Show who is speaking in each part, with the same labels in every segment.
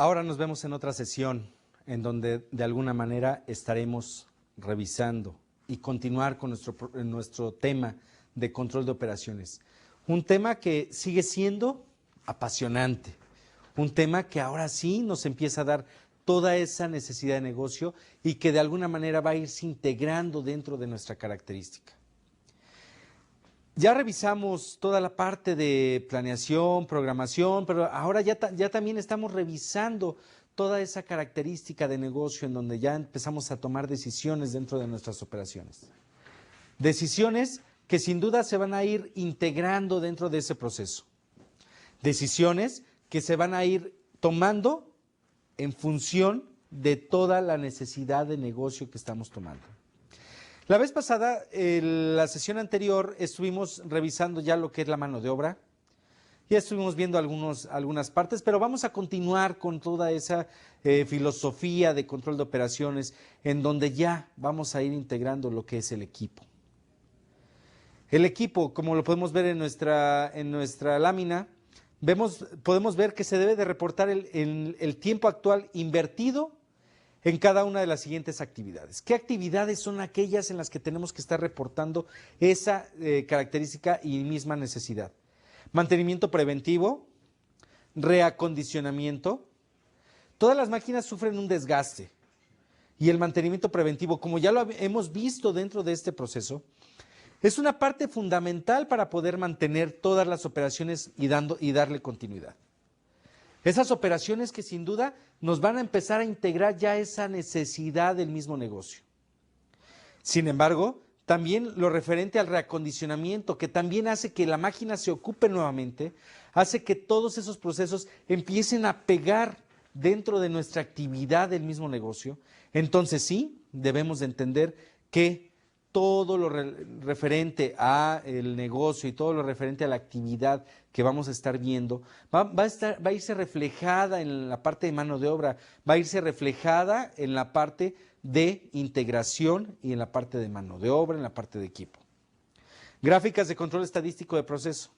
Speaker 1: Ahora nos vemos en otra sesión en donde de alguna manera estaremos revisando y continuar con nuestro tema de control de operaciones. Un tema que sigue siendo apasionante, un tema que ahora sí nos empieza a dar toda esa necesidad de negocio y que de alguna manera va a irse integrando dentro de nuestra característica. Ya revisamos toda la parte de planeación, programación, pero ahora ya también estamos revisando toda esa característica de negocio en donde ya empezamos a tomar decisiones dentro de nuestras operaciones. Decisiones que sin duda se van a ir integrando dentro de ese proceso. Decisiones que se van a ir tomando en función de toda la necesidad de negocio que estamos tomando. La vez pasada, en la sesión anterior, estuvimos revisando ya lo que es la mano de obra. Ya estuvimos viendo algunas partes, pero vamos a continuar con toda esa filosofía de control de operaciones, en donde ya vamos a ir integrando lo que es el equipo. El equipo, como lo podemos ver en nuestra lámina, podemos ver que se debe de reportar el tiempo actual invertido en cada una de las siguientes actividades. ¿Qué actividades son aquellas en las que tenemos que estar reportando esa característica y misma necesidad? Mantenimiento preventivo, reacondicionamiento. Todas las máquinas sufren un desgaste y el mantenimiento preventivo, como ya lo hemos visto dentro de este proceso, es una parte fundamental para poder mantener todas las operaciones y darle continuidad. Esas operaciones que sin duda nos van a empezar a integrar ya esa necesidad del mismo negocio. Sin embargo, también lo referente al reacondicionamiento, que también hace que la máquina se ocupe nuevamente, hace que todos esos procesos empiecen a pegar dentro de nuestra actividad del mismo negocio. Entonces sí, debemos de entender que todo lo referente al negocio y todo lo referente a la actividad que vamos a estar viendo va a irse reflejada en la parte de mano de obra, va a irse reflejada en la parte de integración y en la parte de mano de obra, en la parte de equipo. Gráficas de control estadístico de proceso.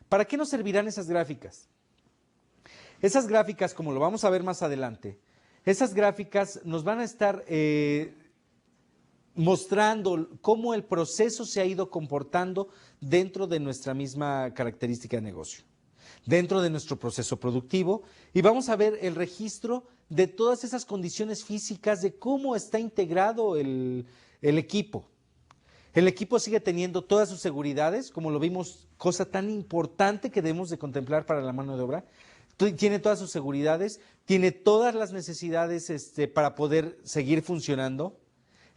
Speaker 1: ¿Para qué nos servirán esas gráficas? Esas gráficas, como lo vamos a ver más adelante, esas gráficas nos van a estar mostrando cómo el proceso se ha ido comportando dentro de nuestra misma característica de negocio, dentro de nuestro proceso productivo, y vamos a ver el registro de todas esas condiciones físicas de cómo está integrado el equipo. El equipo sigue teniendo todas sus seguridades, como lo vimos, cosa tan importante que debemos de contemplar para la mano de obra. Tiene todas sus seguridades, tiene todas las necesidades para poder seguir funcionando.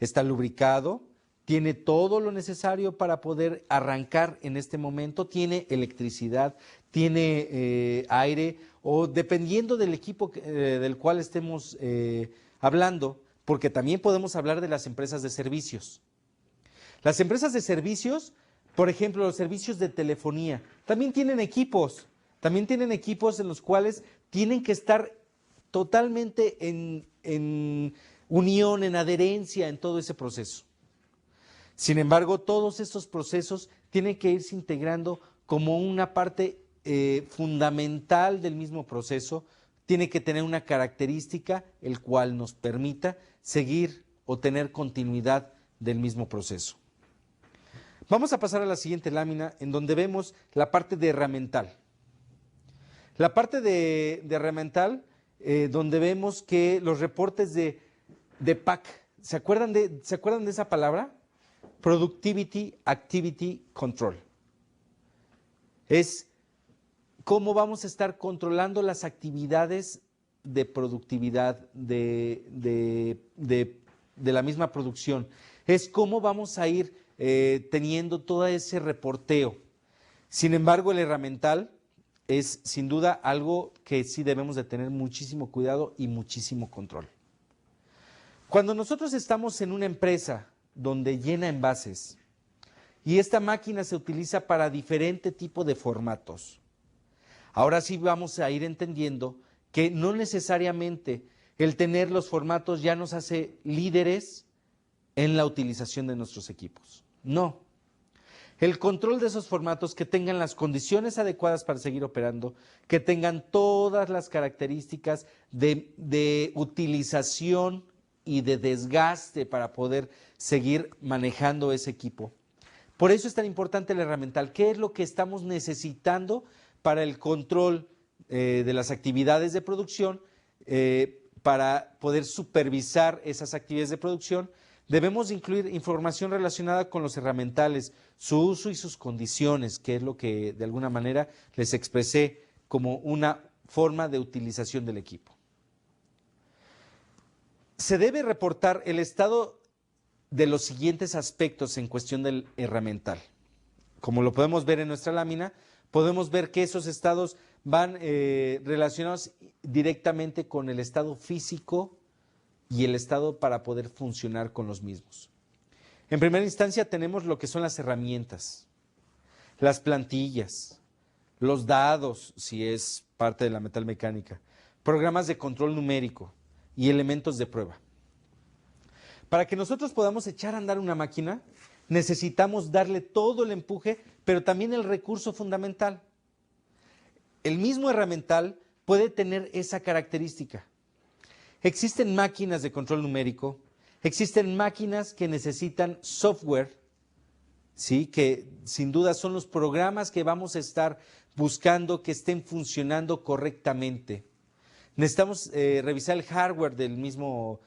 Speaker 1: Está lubricado, tiene todo lo necesario para poder arrancar en este momento, tiene electricidad, tiene aire, o dependiendo del equipo del cual estemos hablando, porque también podemos hablar de las empresas de servicios. Las empresas de servicios, por ejemplo, los servicios de telefonía, también tienen equipos en los cuales tienen que estar totalmente en unión, en adherencia en todo ese proceso. Sin embargo, todos estos procesos tienen que irse integrando como una parte fundamental del mismo proceso, tiene que tener una característica el cual nos permita seguir o tener continuidad del mismo proceso. Vamos a pasar a la siguiente lámina en donde vemos la parte de herramental. La parte de herramental donde vemos que los reportes de PAC, ¿se acuerdan de esa palabra? Productivity Activity Control. Es cómo vamos a estar controlando las actividades de productividad de la misma producción. Es cómo vamos a ir teniendo todo ese reporteo. Sin embargo, el herramental es sin duda algo que sí debemos de tener muchísimo cuidado y muchísimo control. Cuando nosotros estamos en una empresa donde llena envases y esta máquina se utiliza para diferente tipo de formatos, ahora sí vamos a ir entendiendo que no necesariamente el tener los formatos ya nos hace líderes en la utilización de nuestros equipos. No. El control de esos formatos, que tengan las condiciones adecuadas para seguir operando, que tengan todas las características de utilización y de desgaste para poder seguir manejando ese equipo. Por eso es tan importante el herramental. ¿Qué es lo que estamos necesitando para el control de las actividades de producción? Para poder supervisar esas actividades de producción, debemos incluir información relacionada con los herramientales, su uso y sus condiciones, que es lo que de alguna manera les expresé como una forma de utilización del equipo. Se debe reportar el estado de los siguientes aspectos en cuestión del herramental. Como lo podemos ver en nuestra lámina, podemos ver que esos estados van relacionados directamente con el estado físico y el estado para poder funcionar con los mismos. En primera instancia tenemos lo que son las herramientas, las plantillas, los dados, si es parte de la metalmecánica, programas de control numérico y elementos de prueba. Para que nosotros podamos echar a andar una máquina, necesitamos darle todo el empuje, pero también el recurso fundamental. El mismo herramental puede tener esa característica. Existen máquinas de control numérico, existen máquinas que necesitan software, ¿sí? Que sin duda son los programas que vamos a estar buscando que estén funcionando correctamente. Necesitamos revisar el hardware del mismo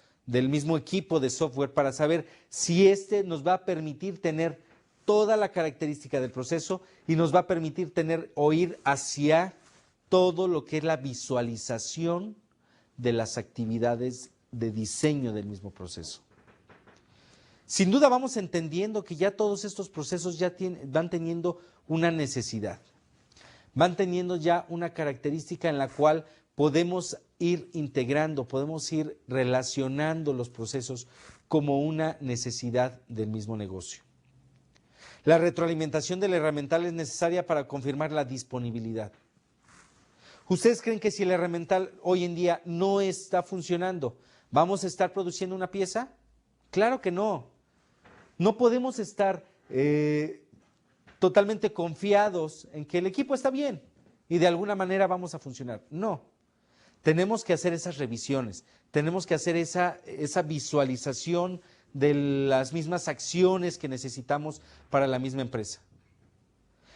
Speaker 1: equipo de software para saber si este nos va a permitir tener toda la característica del proceso y nos va a permitir ir hacia todo lo que es la visualización de las actividades de diseño del mismo proceso. Sin duda vamos entendiendo que ya todos estos procesos van teniendo una necesidad, van teniendo ya una característica en la cual podemos ir integrando, podemos ir relacionando los procesos como una necesidad del mismo negocio. La retroalimentación del herramental es necesaria para confirmar la disponibilidad. ¿Ustedes creen que si el herramental hoy en día no está funcionando, vamos a estar produciendo una pieza? Claro que no. No podemos estar totalmente confiados en que el equipo está bien y de alguna manera vamos a funcionar. No. Tenemos que hacer esas revisiones, tenemos que hacer esa visualización de las mismas acciones que necesitamos para la misma empresa.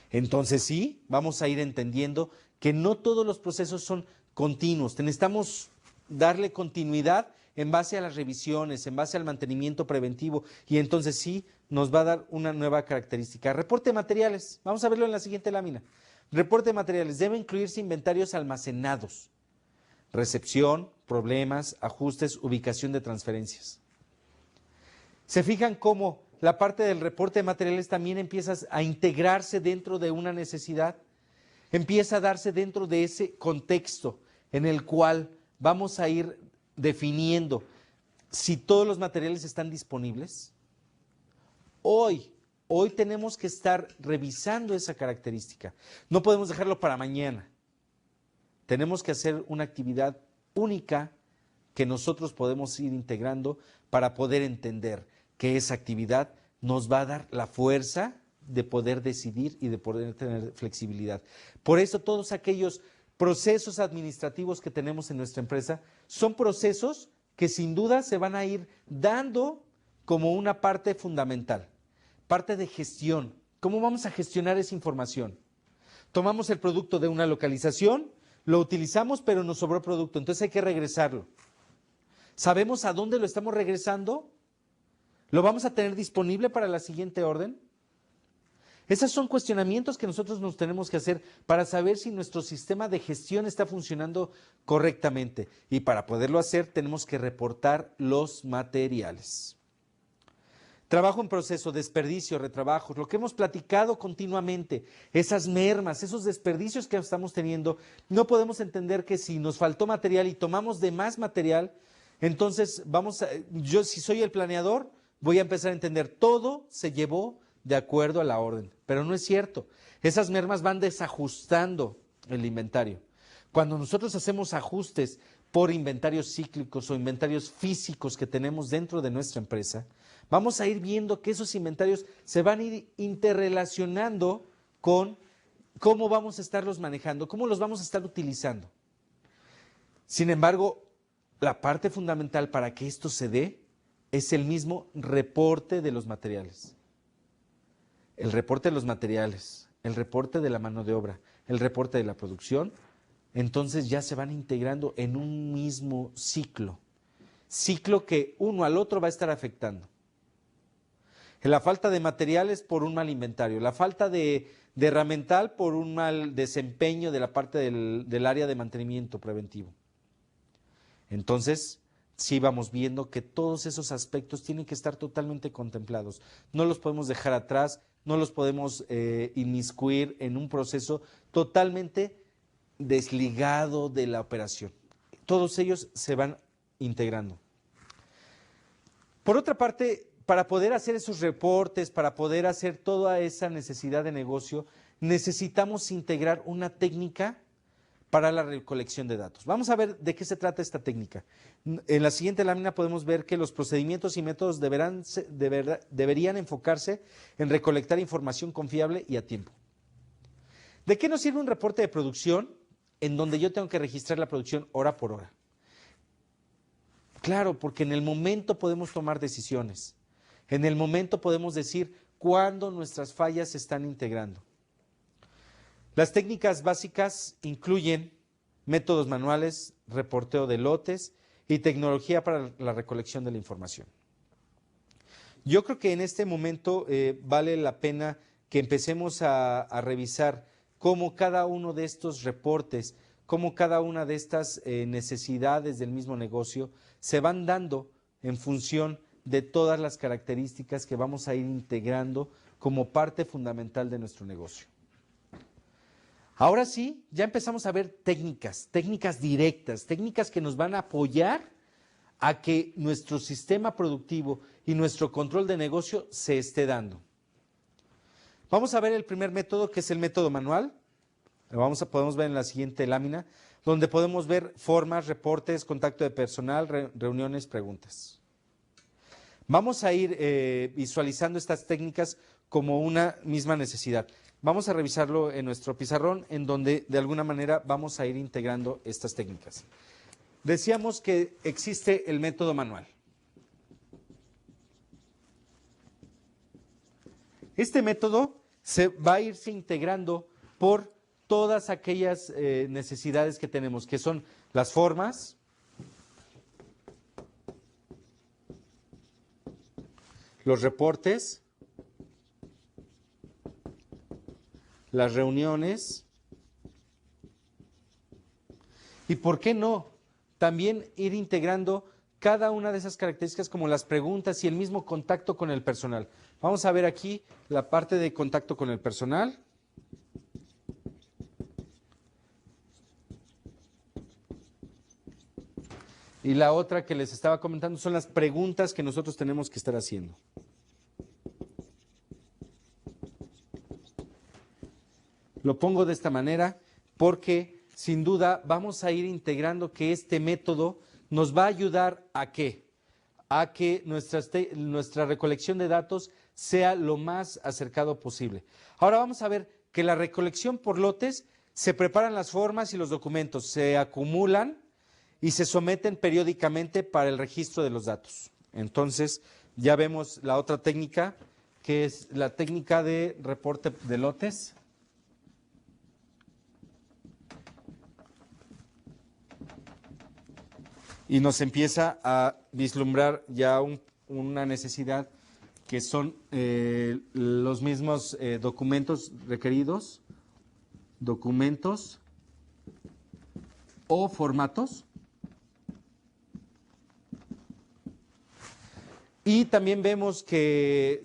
Speaker 1: Entonces sí, vamos a ir entendiendo que no todos los procesos son continuos. Necesitamos darle continuidad en base a las revisiones, en base al mantenimiento preventivo, y entonces sí nos va a dar una nueva característica. Reporte de materiales, vamos a verlo en la siguiente lámina. Reporte de materiales, debe incluirse inventarios almacenados, recepción, problemas, ajustes, ubicación de transferencias. ¿Se fijan cómo la parte del reporte de materiales también empieza a integrarse dentro de una necesidad? Empieza a darse dentro de ese contexto en el cual vamos a ir definiendo si todos los materiales están disponibles. Hoy tenemos que estar revisando esa característica. No podemos dejarlo para mañana. Tenemos que hacer una actividad única que nosotros podemos ir integrando para poder entender que esa actividad nos va a dar la fuerza de poder decidir y de poder tener flexibilidad. Por eso todos aquellos procesos administrativos que tenemos en nuestra empresa son procesos que sin duda se van a ir dando como una parte fundamental, parte de gestión. ¿Cómo vamos a gestionar esa información? Tomamos el producto de una localización, lo utilizamos, pero nos sobró producto, entonces hay que regresarlo. ¿Sabemos a dónde lo estamos regresando? ¿Lo vamos a tener disponible para la siguiente orden? Esos son cuestionamientos que nosotros nos tenemos que hacer para saber si nuestro sistema de gestión está funcionando correctamente. Y para poderlo hacer tenemos que reportar los materiales. Trabajo en proceso, desperdicio, retrabajos, lo que hemos platicado continuamente, esas mermas, esos desperdicios que estamos teniendo, no podemos entender que si nos faltó material y tomamos de más material, entonces yo si soy el planeador, voy a empezar a entender, todo se llevó de acuerdo a la orden, pero no es cierto. Esas mermas van desajustando el inventario. Cuando nosotros hacemos ajustes por inventarios cíclicos o inventarios físicos que tenemos dentro de nuestra empresa, Vamos a ir viendo que esos inventarios se van a ir interrelacionando con cómo vamos a estarlos manejando, cómo los vamos a estar utilizando. Sin embargo, la parte fundamental para que esto se dé es el mismo reporte de los materiales. El reporte de los materiales, el reporte de la mano de obra, el reporte de la producción, entonces ya se van integrando en un mismo ciclo. Ciclo que uno al otro va a estar afectando. La falta de materiales por un mal inventario, la falta de herramental por un mal desempeño de la parte del área de mantenimiento preventivo. Entonces, sí vamos viendo que todos esos aspectos tienen que estar totalmente contemplados. No los podemos dejar atrás, no los podemos inmiscuir en un proceso totalmente desligado de la operación. Todos ellos se van integrando. Por otra parte, para poder hacer esos reportes, para poder hacer toda esa necesidad de negocio, necesitamos integrar una técnica para la recolección de datos. Vamos a ver de qué se trata esta técnica. En la siguiente lámina podemos ver que los procedimientos y métodos deberían enfocarse en recolectar información confiable y a tiempo. ¿De qué nos sirve un reporte de producción en donde yo tengo que registrar la producción hora por hora? Claro, porque en el momento podemos tomar decisiones. En el momento podemos decir cuándo nuestras fallas se están integrando. Las técnicas básicas incluyen métodos manuales, reporteo de lotes y tecnología para la recolección de la información. Yo creo que en este momento vale la pena que empecemos a revisar cómo cada uno de estos reportes, cómo cada una de estas necesidades del mismo negocio se van dando en función de todas las características que vamos a ir integrando como parte fundamental de nuestro negocio. Ahora sí, ya empezamos a ver técnicas directas, técnicas que nos van a apoyar a que nuestro sistema productivo y nuestro control de negocio se esté dando. Vamos a ver el primer método, que es el método manual. Podemos ver en la siguiente lámina, donde podemos ver formas, reportes, contacto de personal, reuniones, preguntas. Vamos a ir visualizando estas técnicas como una misma necesidad. Vamos a revisarlo en nuestro pizarrón, en donde de alguna manera vamos a ir integrando estas técnicas. Decíamos que existe el método manual. Este método se va a irse integrando por todas aquellas necesidades que tenemos, que son las formas, los reportes, las reuniones y, ¿por qué no?, también ir integrando cada una de esas características como las preguntas y el mismo contacto con el personal. Vamos a ver aquí la parte de contacto con el personal. Y la otra que les estaba comentando son las preguntas que nosotros tenemos que estar haciendo. Lo pongo de esta manera porque sin duda vamos a ir integrando que este método nos va a ayudar a ¿qué? A que nuestra recolección de datos sea lo más acercado posible. Ahora vamos a ver que la recolección por lotes, se preparan las formas y los documentos, se acumulan y se someten periódicamente para el registro de los datos. Entonces ya vemos la otra técnica, que es la técnica de reporte de lotes. Y nos empieza a vislumbrar ya una necesidad que son los mismos documentos requeridos, documentos o formatos. Y también vemos que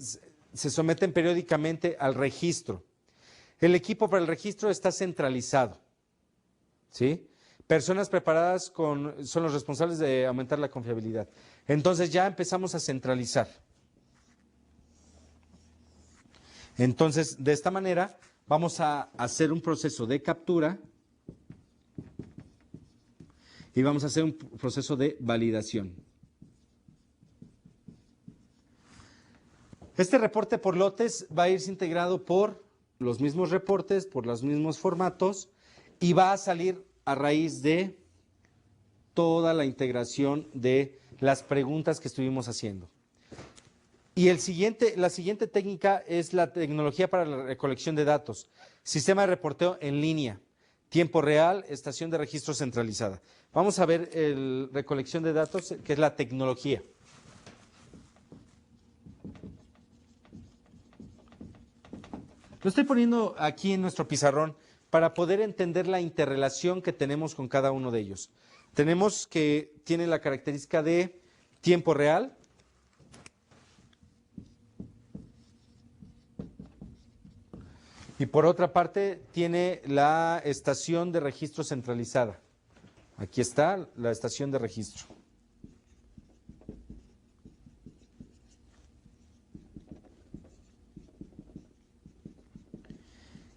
Speaker 1: se someten periódicamente al registro. El equipo para el registro está centralizado, ¿sí? Personas preparadas son los responsables de aumentar la confiabilidad. Entonces ya empezamos a centralizar. Entonces, de esta manera, vamos a hacer un proceso de captura y vamos a hacer un proceso de validación. Este reporte por lotes va a irse integrado por los mismos reportes, por los mismos formatos y va a salir a raíz de toda la integración de las preguntas que estuvimos haciendo. Y la siguiente técnica es la tecnología para la recolección de datos, sistema de reporteo en línea, tiempo real, estación de registro centralizada. Vamos a ver la recolección de datos, que es la tecnología. Lo estoy poniendo aquí en nuestro pizarrón para poder entender la interrelación que tenemos con cada uno de ellos. Tenemos que tiene la característica de tiempo real. Y por otra parte tiene la estación de registro centralizada. Aquí está la estación de registro.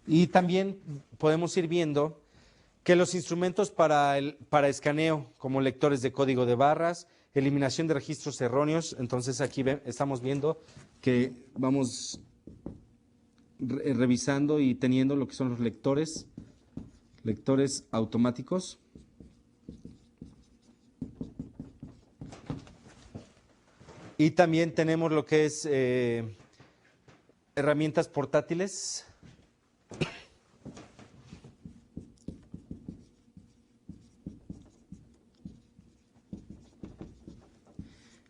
Speaker 1: Y también podemos ir viendo que los instrumentos para escaneo, como lectores de código de barras, eliminación de registros erróneos, entonces aquí estamos viendo que vamos revisando y teniendo lo que son los lectores automáticos. Y también tenemos lo que es herramientas portátiles.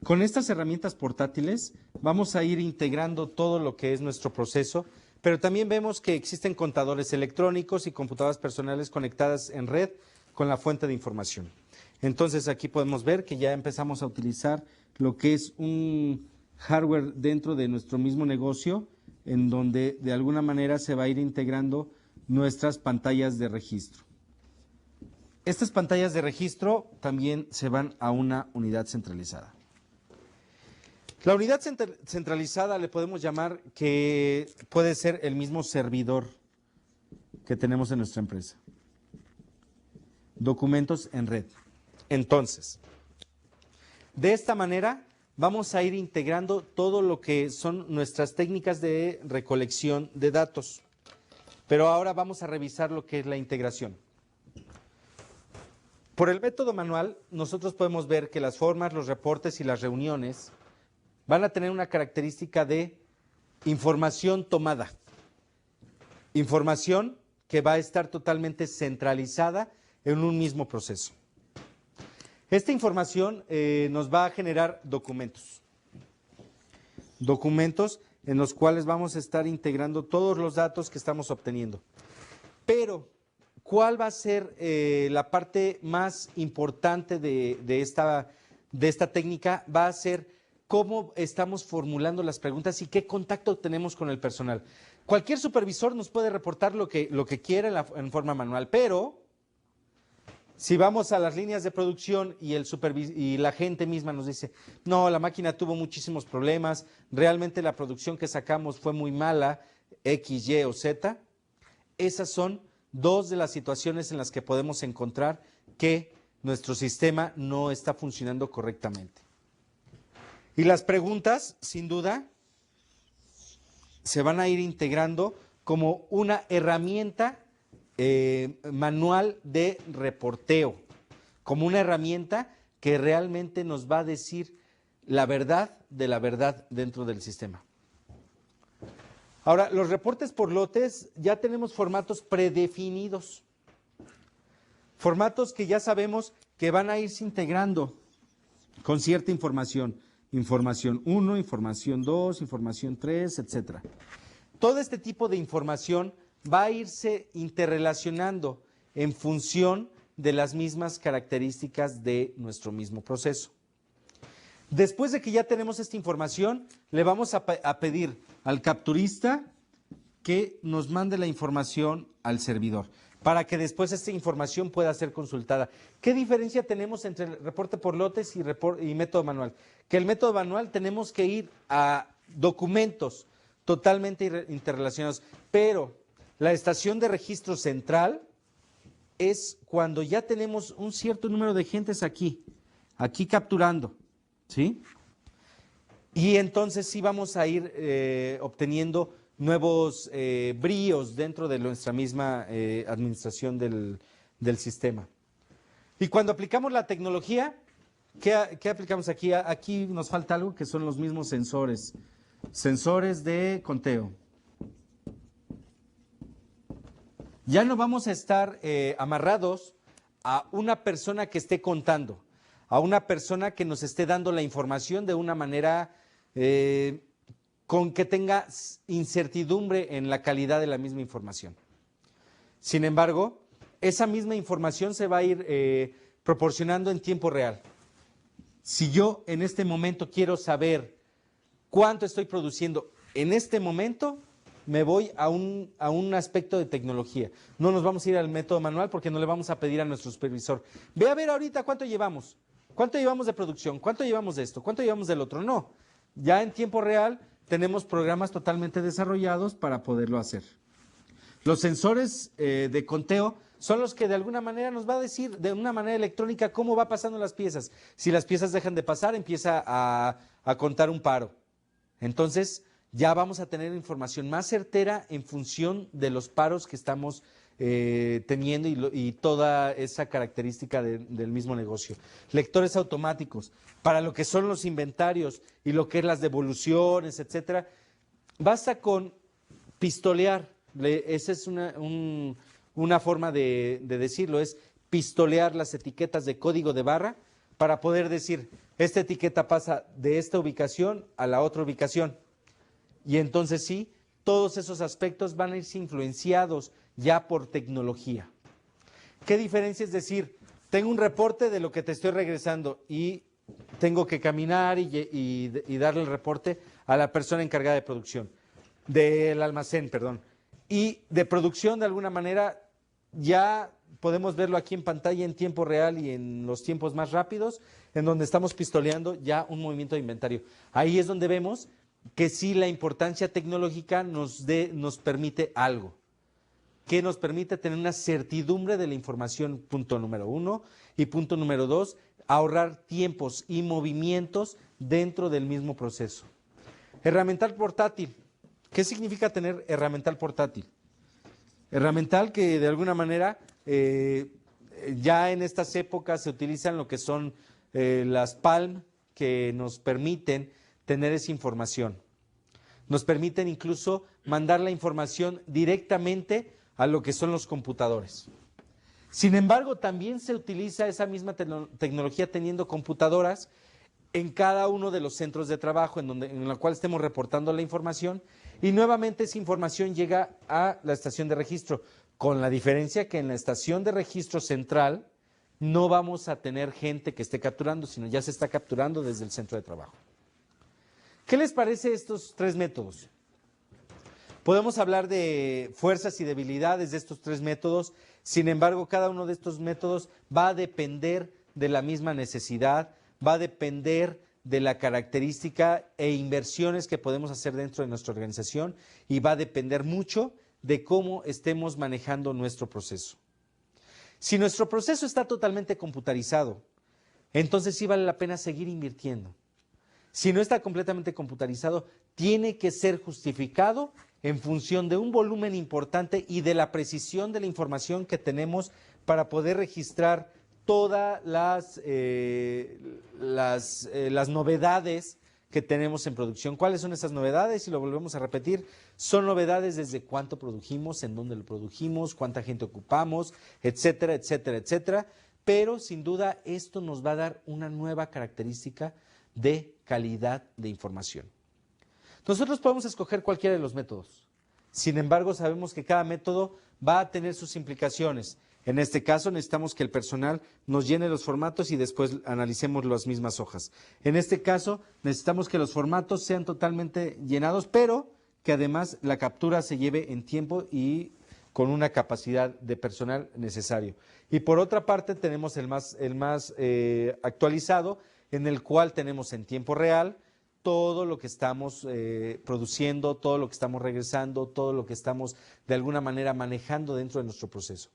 Speaker 1: Con estas herramientas portátiles vamos a ir integrando todo lo que es nuestro proceso, pero también vemos que existen contadores electrónicos y computadoras personales conectadas en red con la fuente de información. Entonces aquí podemos ver que ya empezamos a utilizar lo que es un hardware dentro de nuestro mismo negocio, en donde de alguna manera se va a ir integrando nuestras pantallas de registro. Estas pantallas de registro también se van a una unidad centralizada. La unidad centralizada le podemos llamar que puede ser el mismo servidor que tenemos en nuestra empresa. Documentos en red. Entonces, de esta manera vamos a ir integrando todo lo que son nuestras técnicas de recolección de datos. Pero ahora vamos a revisar lo que es la integración. Por el método manual, nosotros podemos ver que las formas, los reportes y las reuniones van a tener una característica de información tomada. Información que va a estar totalmente centralizada en un mismo proceso. Esta información nos va a generar documentos. Documentos en los cuales vamos a estar integrando todos los datos que estamos obteniendo. Pero, ¿cuál va a ser la parte más importante de esta técnica? Va a ser cómo estamos formulando las preguntas y qué contacto tenemos con el personal. Cualquier supervisor nos puede reportar lo que quiera en forma manual, pero si vamos a las líneas de producción y la gente misma nos dice, no, la máquina tuvo muchísimos problemas, realmente la producción que sacamos fue muy mala, X, Y o Z, esas son dos de las situaciones en las que podemos encontrar que nuestro sistema no está funcionando correctamente. Y las preguntas, sin duda, se van a ir integrando como una herramienta manual de reporteo, como una herramienta que realmente nos va a decir la verdad de la verdad dentro del sistema. Ahora, los reportes por lotes ya tenemos formatos predefinidos, formatos que ya sabemos que van a irse integrando con cierta información. Información 1, información 2, información 3, etc. Todo este tipo de información va a irse interrelacionando en función de las mismas características de nuestro mismo proceso. Después de que ya tenemos esta información, le vamos a pedir al capturista que nos mande la información al servidor, para que después esta información pueda ser consultada. ¿Qué diferencia tenemos entre el reporte por lotes y método manual? Que el método manual tenemos que ir a documentos totalmente interrelacionados, pero la estación de registro central es cuando ya tenemos un cierto número de gentes aquí capturando, ¿sí? Y entonces sí vamos a ir obteniendo nuevos bríos dentro de nuestra misma administración del sistema. Y cuando aplicamos la tecnología, ¿qué aplicamos aquí? Aquí nos falta algo que son los mismos sensores. Sensores de conteo. Ya no vamos a estar amarrados a una persona que esté contando, a una persona que nos esté dando la información de una manera con que tenga incertidumbre en la calidad de la misma información. Sin embargo, esa misma información se va a ir proporcionando en tiempo real. Si yo en este momento quiero saber cuánto estoy produciendo en este momento, me voy a un aspecto de tecnología. No nos vamos a ir al método manual porque no le vamos a pedir a nuestro supervisor, ve a ver ahorita cuánto llevamos de producción, cuánto llevamos de esto, cuánto llevamos del otro. No, ya en tiempo real tenemos programas totalmente desarrollados para poderlo hacer. Los sensores de conteo son los que de alguna manera nos va a decir de una manera electrónica cómo va pasando las piezas. Si las piezas dejan de pasar, empieza a contar un paro. Entonces, ya vamos a tener información más certera en función de los paros que estamos teniendo y toda esa característica del mismo negocio. Lectores automáticos, para lo que son los inventarios y lo que es las devoluciones, etcétera, basta con pistolear. Esa es una forma de decirlo, es pistolear las etiquetas de código de barra para poder decir, esta etiqueta pasa de esta ubicación a la otra ubicación. Y entonces sí, todos esos aspectos van a irse influenciados ya por tecnología. ¿Qué diferencia es decir? Tengo un reporte de lo que te estoy regresando y tengo que caminar y darle el reporte a la persona encargada de producción, del almacén, perdón. Y de producción, de alguna manera, ya podemos verlo aquí en pantalla en tiempo real y en los tiempos más rápidos, en donde estamos pistoleando ya un movimiento de inventario. Ahí es donde vemos que sí la importancia tecnológica nos permite algo, que nos permite tener una certidumbre de la información, punto número 1, y punto número 2, ahorrar tiempos y movimientos dentro del mismo proceso. Herramental portátil. ¿Qué significa tener herramental portátil? Herramental que de alguna manera ya en estas épocas se utilizan lo que son las Palm, que nos permiten tener esa información. Nos permiten incluso mandar la información directamente a lo que son los computadores. Sin embargo, también se utiliza esa misma tecnología teniendo computadoras en cada uno de los centros de trabajo en la cual estemos reportando la información y nuevamente esa información llega a la estación de registro, con la diferencia que en la estación de registro central no vamos a tener gente que esté capturando, sino ya se está capturando desde el centro de trabajo. ¿Qué les parece estos tres métodos? Podemos hablar de fuerzas y debilidades de estos tres métodos, sin embargo, cada uno de estos métodos va a depender de la misma necesidad, va a depender de la característica e inversiones que podemos hacer dentro de nuestra organización y va a depender mucho de cómo estemos manejando nuestro proceso. Si nuestro proceso está totalmente computarizado, entonces sí vale la pena seguir invirtiendo. Si no está completamente computarizado, tiene que ser justificado en función de un volumen importante y de la precisión de la información que tenemos para poder registrar todas las novedades que tenemos en producción. ¿Cuáles son esas novedades? Y lo volvemos a repetir, son novedades desde cuánto produjimos, en dónde lo produjimos, cuánta gente ocupamos, etcétera, etcétera, etcétera. Pero sin duda esto nos va a dar una nueva característica de calidad de información. Nosotros podemos escoger cualquiera de los métodos. Sin embargo, sabemos que cada método va a tener sus implicaciones. En este caso, necesitamos que el personal nos llene los formatos y después analicemos las mismas hojas. En este caso, necesitamos que los formatos sean totalmente llenados, pero que además la captura se lleve en tiempo y con una capacidad de personal necesario. Y por otra parte, tenemos el más actualizado, en el cual tenemos en tiempo real todo lo que estamos produciendo, todo lo que estamos regresando, todo lo que estamos de alguna manera manejando dentro de nuestro proceso.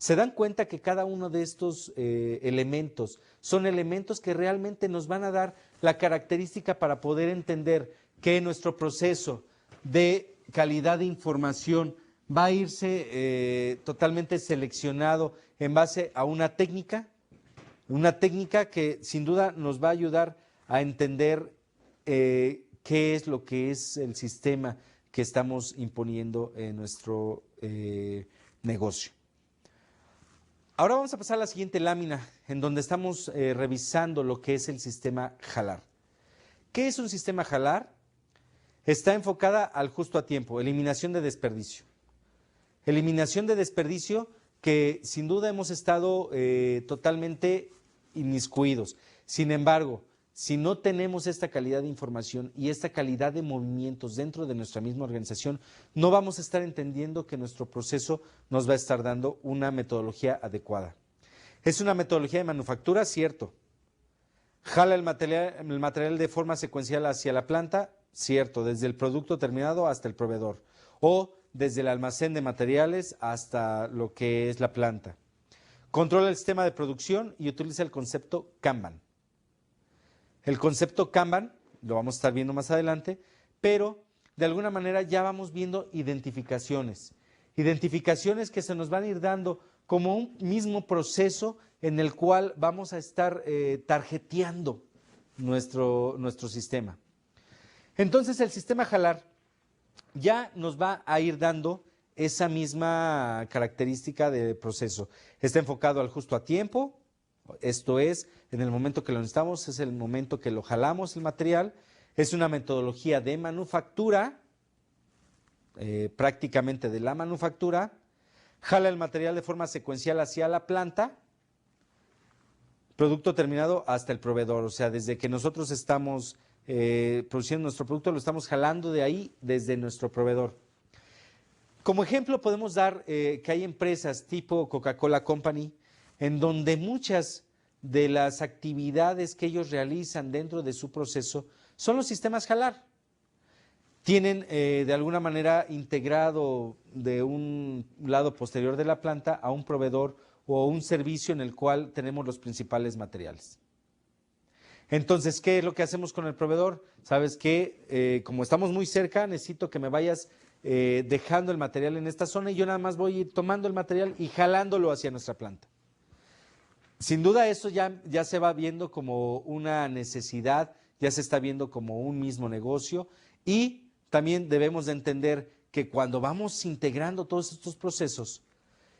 Speaker 1: ¿Se dan cuenta que cada uno de estos elementos son elementos que realmente nos van a dar la característica para poder entender que nuestro proceso de calidad de información va a irse totalmente seleccionado en base a una técnica que sin duda nos va a ayudar a entender qué es lo que es el sistema que estamos imponiendo en nuestro negocio? Ahora vamos a pasar a la siguiente lámina, en donde estamos revisando lo que es el sistema Jalar. ¿Qué es un sistema Jalar? Está enfocada al justo a tiempo, eliminación de desperdicio. Eliminación de desperdicio que sin duda hemos estado totalmente inmiscuidos. Sin embargo, si no tenemos esta calidad de información y esta calidad de movimientos dentro de nuestra misma organización, no vamos a estar entendiendo que nuestro proceso nos va a estar dando una metodología adecuada. ¿Es una metodología de manufactura? Cierto. ¿Jala el material de forma secuencial hacia la planta? Cierto, desde el producto terminado hasta el proveedor. O desde el almacén de materiales hasta lo que es la planta. Controla el sistema de producción y utiliza el concepto Kanban. El concepto Kanban lo vamos a estar viendo más adelante, pero de alguna manera ya vamos viendo identificaciones. Identificaciones que se nos van a ir dando como un mismo proceso en el cual vamos a estar tarjeteando nuestro sistema. Entonces el sistema Jalar ya nos va a ir dando esa misma característica de proceso. Está enfocado al justo a tiempo, esto es, en el momento que lo necesitamos, es el momento que lo jalamos el material. Es una metodología de manufactura, prácticamente de la manufactura. Jala el material de forma secuencial hacia la planta, producto terminado hasta el proveedor. O sea, desde que nosotros estamos produciendo nuestro producto, lo estamos jalando de ahí, desde nuestro proveedor. Como ejemplo podemos dar que hay empresas tipo Coca-Cola Company, en donde muchas de las actividades que ellos realizan dentro de su proceso son los sistemas Jalar. Tienen de alguna manera integrado de un lado posterior de la planta a un proveedor o un servicio en el cual tenemos los principales materiales. Entonces, ¿qué es lo que hacemos con el proveedor? ¿Sabes qué? Como estamos muy cerca, necesito que me vayas dejando el material en esta zona y yo nada más voy a ir tomando el material y jalándolo hacia nuestra planta. Sin duda eso ya se va viendo como una necesidad, ya se está viendo como un mismo negocio y también debemos de entender que cuando vamos integrando todos estos procesos,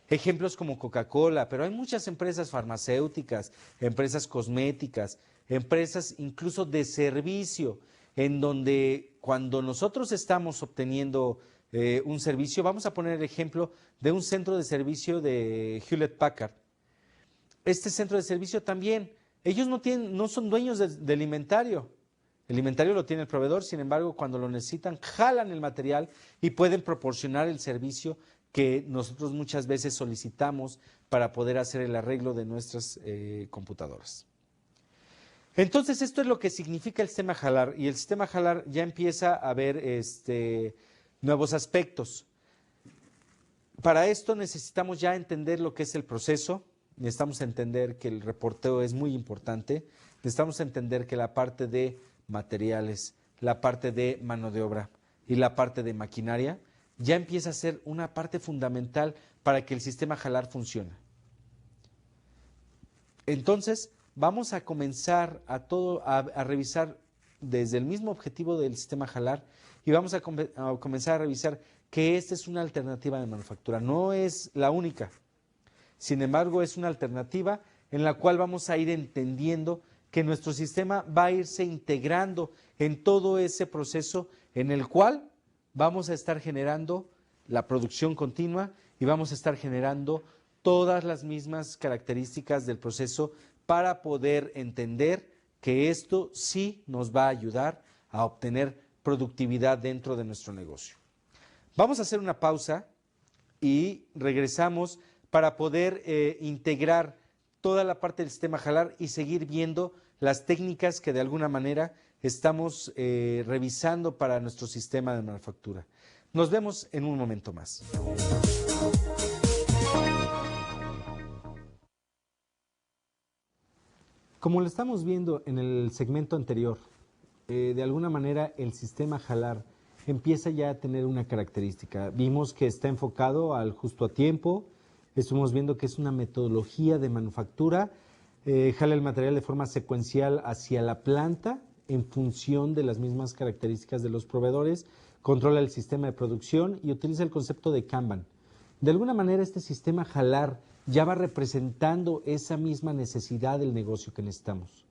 Speaker 1: ejemplos como Coca-Cola, pero hay muchas empresas farmacéuticas, empresas cosméticas, empresas incluso de servicio, en donde cuando nosotros estamos obteniendo un servicio, vamos a poner el ejemplo de un centro de servicio de Hewlett Packard. Este centro de servicio también, ellos no son dueños del inventario. El inventario lo tiene el proveedor, sin embargo, cuando lo necesitan, jalan el material y pueden proporcionar el servicio que nosotros muchas veces solicitamos para poder hacer el arreglo de nuestras computadoras. Entonces, esto es lo que significa el sistema Jalar, y el sistema Jalar ya empieza a ver nuevos aspectos. Para esto necesitamos ya entender lo que es el proceso, necesitamos entender que el reporteo es muy importante, necesitamos entender que la parte de materiales, la parte de mano de obra y la parte de maquinaria ya empieza a ser una parte fundamental para que el sistema Jalar funcione. Entonces, vamos a comenzar a revisar desde el mismo objetivo del sistema Jalar y vamos a comenzar a revisar que esta es una alternativa de manufactura, no es la única. Sin embargo, es una alternativa en la cual vamos a ir entendiendo que nuestro sistema va a irse integrando en todo ese proceso en el cual vamos a estar generando la producción continua y vamos a estar generando todas las mismas características del proceso para poder entender que esto sí nos va a ayudar a obtener productividad dentro de nuestro negocio. Vamos a hacer una pausa y regresamos para poder integrar toda la parte del sistema Jalar y seguir viendo las técnicas que de alguna manera estamos revisando para nuestro sistema de manufactura. Nos vemos en un momento más. Como lo estamos viendo en el segmento anterior, de alguna manera el sistema Jalar empieza ya a tener una característica. Vimos que está enfocado al justo a tiempo, estuvimos viendo que es una metodología de manufactura, jala el material de forma secuencial hacia la planta en función de las mismas características de los proveedores, controla el sistema de producción y utiliza el concepto de Kanban. De alguna manera este sistema Jalar ya va representando esa misma necesidad del negocio que necesitamos.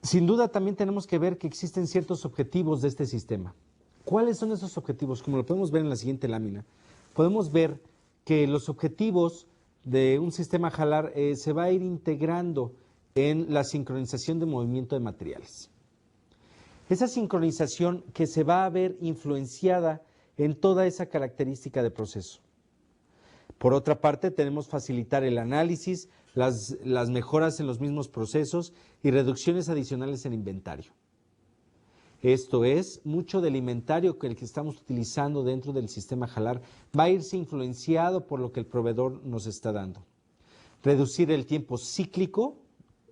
Speaker 1: Sin duda también tenemos que ver que existen ciertos objetivos de este sistema. ¿Cuáles son esos objetivos? Como lo podemos ver en la siguiente lámina, podemos ver que los objetivos de un sistema Jalar se va a ir integrando en la sincronización de movimiento de materiales. Esa sincronización que se va a ver influenciada en toda esa característica de proceso. Por otra parte, tenemos facilitar el análisis, las mejoras en los mismos procesos y reducciones adicionales en inventario. Esto es, mucho del inventario que estamos utilizando dentro del sistema Jalar va a irse influenciado por lo que el proveedor nos está dando. Reducir el tiempo cíclico,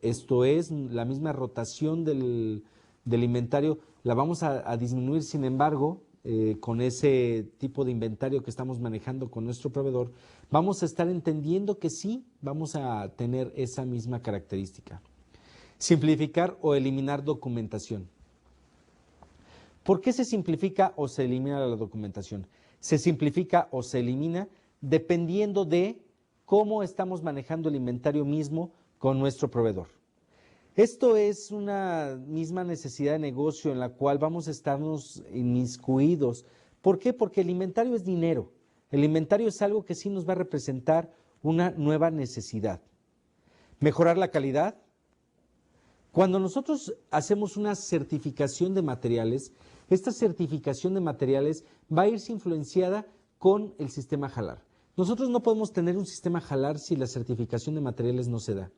Speaker 1: esto es, la misma rotación del inventario, la vamos a disminuir, sin embargo, con ese tipo de inventario que estamos manejando con nuestro proveedor, vamos a estar entendiendo que sí vamos a tener esa misma característica. Simplificar o eliminar documentación. ¿Por qué se simplifica o se elimina la documentación? Se simplifica o se elimina dependiendo de cómo estamos manejando el inventario mismo con nuestro proveedor. Esto es una misma necesidad de negocio en la cual vamos a estarnos inmiscuidos. ¿Por qué? Porque el inventario es dinero. El inventario es algo que sí nos va a representar una nueva necesidad. Mejorar la calidad. Cuando nosotros hacemos una certificación de materiales, esta certificación de materiales va a irse influenciada con el sistema Jalar. Nosotros no podemos tener un sistema Jalar si la certificación de materiales no se da.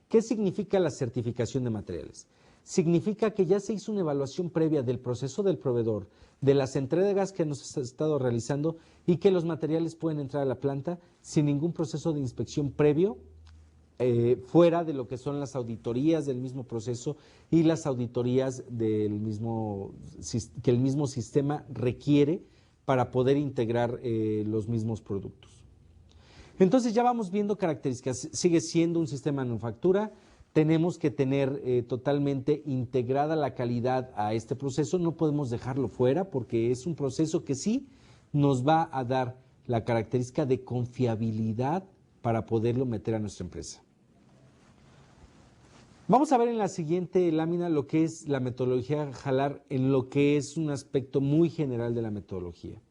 Speaker 1: ¿Qué significa la certificación de materiales? Significa que ya se hizo una evaluación previa del proceso del proveedor, de las entregas que nos ha estado realizando y que los materiales pueden entrar a la planta sin ningún proceso de inspección previo, fuera de lo que son las auditorías del mismo proceso y las auditorías que el mismo sistema requiere para poder integrar los mismos productos. Entonces ya vamos viendo características. Sigue siendo un sistema de manufactura, tenemos que tener totalmente integrada la calidad a este proceso, no podemos dejarlo fuera porque es un proceso que sí nos va a dar la característica de confiabilidad para poderlo meter a nuestra empresa. Vamos a ver en la siguiente lámina lo que es la metodología Jalar en lo que es un aspecto muy general de la metodología.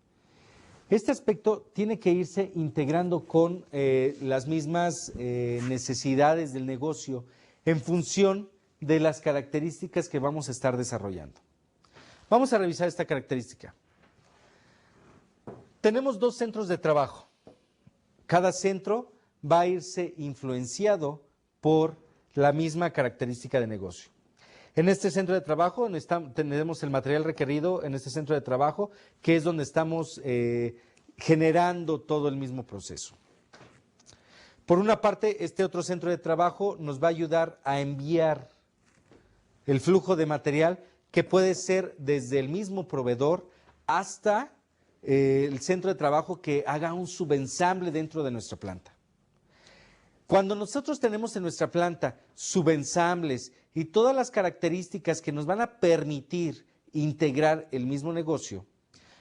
Speaker 1: Este aspecto tiene que irse integrando con las mismas necesidades del negocio en función de las características que vamos a estar desarrollando. Vamos a revisar esta característica. Tenemos dos centros de trabajo. Cada centro va a irse influenciado por la misma característica de negocio. En este centro de trabajo tenemos el material requerido en este centro de trabajo, que es donde estamos generando todo el mismo proceso. Por una parte, este otro centro de trabajo nos va a ayudar a enviar el flujo de material que puede ser desde el mismo proveedor hasta el centro de trabajo que haga un subensamble dentro de nuestra planta. Cuando nosotros tenemos en nuestra planta subensambles y todas las características que nos van a permitir integrar el mismo negocio,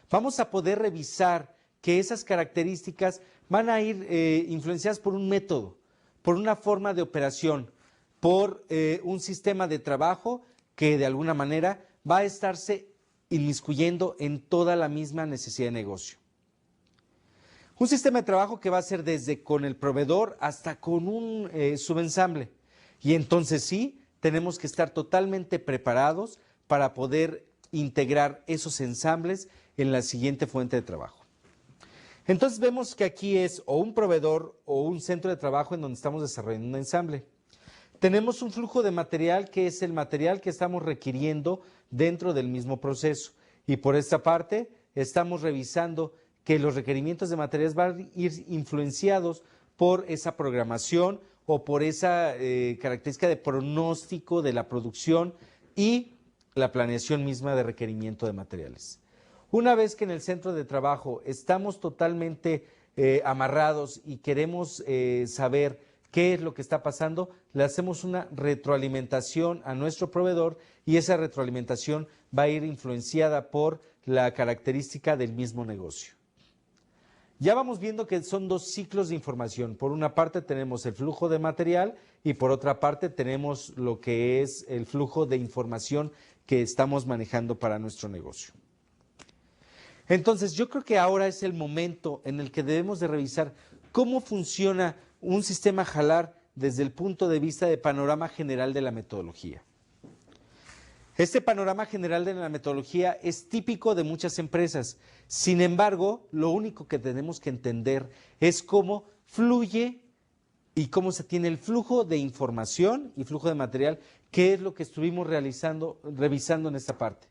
Speaker 1: vamos a poder revisar que esas características van a ir influenciadas por un método, por una forma de operación, por un sistema de trabajo que de alguna manera va a estarse inmiscuyendo en toda la misma necesidad de negocio. Un sistema de trabajo que va a ser desde con el proveedor hasta con un subensamble. Y entonces sí, tenemos que estar totalmente preparados para poder integrar esos ensambles en la siguiente fuente de trabajo. Entonces vemos que aquí es o un proveedor o un centro de trabajo en donde estamos desarrollando un ensamble. Tenemos un flujo de material que es el material que estamos requiriendo dentro del mismo proceso. Y por esta parte estamos revisando que los requerimientos de materiales van a ir influenciados por esa programación o por esa característica de pronóstico de la producción y la planeación misma de requerimiento de materiales. Una vez que en el centro de trabajo estamos totalmente amarrados y queremos saber qué es lo que está pasando, le hacemos una retroalimentación a nuestro proveedor y esa retroalimentación va a ir influenciada por la característica del mismo negocio. Ya vamos viendo que son dos ciclos de información. Por una parte tenemos el flujo de material y por otra parte tenemos lo que es el flujo de información que estamos manejando para nuestro negocio. Entonces, yo creo que ahora es el momento en el que debemos de revisar cómo funciona un sistema Jalar desde el punto de vista de panorama general de la metodología. Este panorama general de la metodología es típico de muchas empresas. Sin embargo, lo único que tenemos que entender es cómo fluye y cómo se tiene el flujo de información y flujo de material, que es lo que estuvimos revisando en esta parte.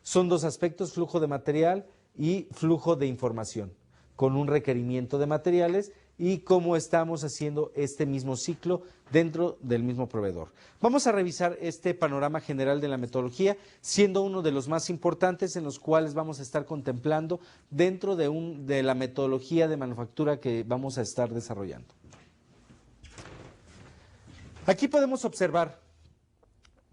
Speaker 1: Son dos aspectos, flujo de material y flujo de información, con un requerimiento de materiales y cómo estamos haciendo este mismo ciclo dentro del mismo proveedor. Vamos a revisar este panorama general de la metodología, siendo uno de los más importantes en los cuales vamos a estar contemplando dentro de la metodología de manufactura que vamos a estar desarrollando. Aquí podemos observar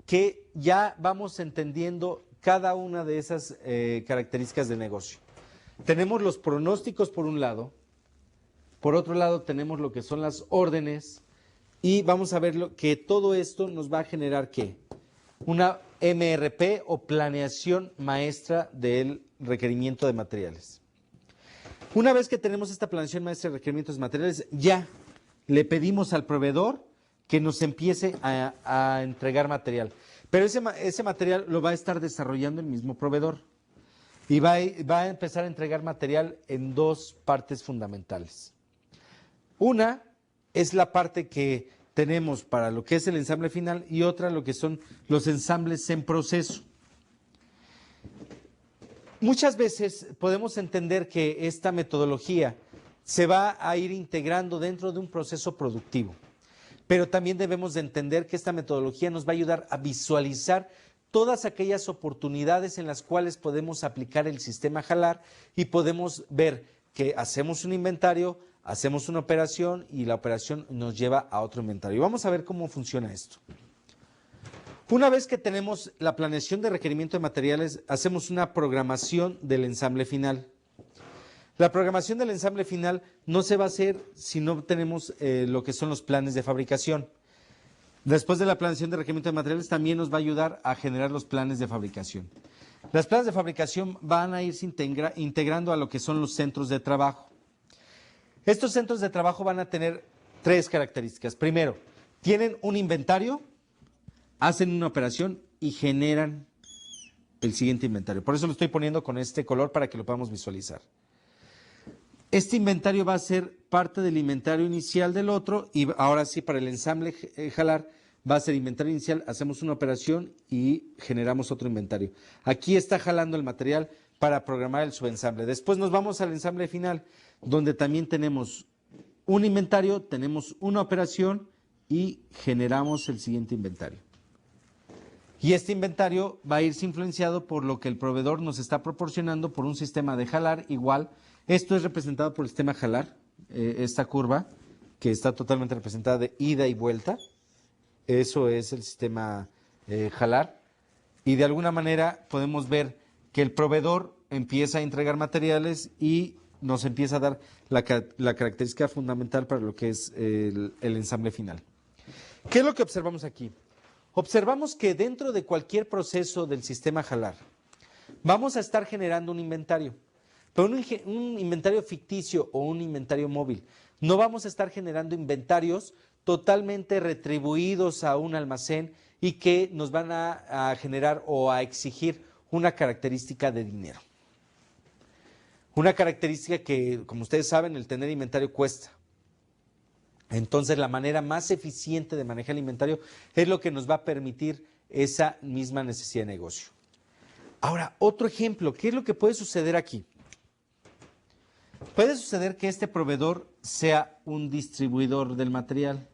Speaker 1: que ya vamos entendiendo cada una de esas características de negocio. Tenemos los pronósticos por un lado, por otro lado tenemos lo que son las órdenes y vamos a ver que todo esto nos va a generar ¿qué? Una MRP o planeación maestra del requerimiento de materiales. Una vez que tenemos esta planeación maestra de requerimientos de materiales, ya le pedimos al proveedor que nos empiece a entregar material. Pero ese material lo va a estar desarrollando el mismo proveedor y va a empezar a entregar material en dos partes fundamentales. Una es la parte que tenemos para lo que es el ensamble final y otra lo que son los ensambles en proceso. Muchas veces podemos entender que esta metodología se va a ir integrando dentro de un proceso productivo. Pero también debemos de entender que esta metodología nos va a ayudar a visualizar todas aquellas oportunidades en las cuales podemos aplicar el sistema Jalar y podemos ver que hacemos un inventario, hacemos una operación y la operación nos lleva a otro inventario. Vamos a ver cómo funciona esto. Una vez que tenemos la planeación de requerimiento de materiales, hacemos una programación del ensamble final. La programación del ensamble final no se va a hacer si no tenemos lo que son los planes de fabricación. Después de la planeación de requerimiento de materiales también nos va a ayudar a generar los planes de fabricación. Los planes de fabricación van a irse integrando a lo que son los centros de trabajo. Estos centros de trabajo van a tener tres características. Primero, tienen un inventario, hacen una operación y generan el siguiente inventario. Por eso lo estoy poniendo con este color para que lo podamos visualizar. Este inventario va a ser parte del inventario inicial del otro y ahora sí para el ensamble Jalar va a ser inventario inicial, hacemos una operación y generamos otro inventario. Aquí está jalando el material para programar el subensamble. Después nos vamos al ensamble final, donde también tenemos un inventario, tenemos una operación y generamos el siguiente inventario. Y este inventario va a irse influenciado por lo que el proveedor nos está proporcionando por un sistema de Jalar igual. Esto es representado por el sistema Jalar, esta curva que está totalmente representada de ida y vuelta. Eso es el sistema Jalar. Y de alguna manera podemos ver que el proveedor empieza a entregar materiales y nos empieza a dar la característica fundamental para lo que es el ensamble final. ¿Qué es lo que observamos aquí? Observamos que dentro de cualquier proceso del sistema Jalar vamos a estar generando un inventario. Pero un inventario ficticio o un inventario móvil. No vamos a estar generando inventarios totalmente retribuidos a un almacén y que nos van a generar o a exigir una característica de dinero. Una característica que, como ustedes saben, el tener inventario cuesta. Entonces, la manera más eficiente de manejar el inventario es lo que nos va a permitir esa misma necesidad de negocio. Ahora, otro ejemplo, ¿qué es lo que puede suceder aquí? Puede suceder que este proveedor sea un distribuidor del material.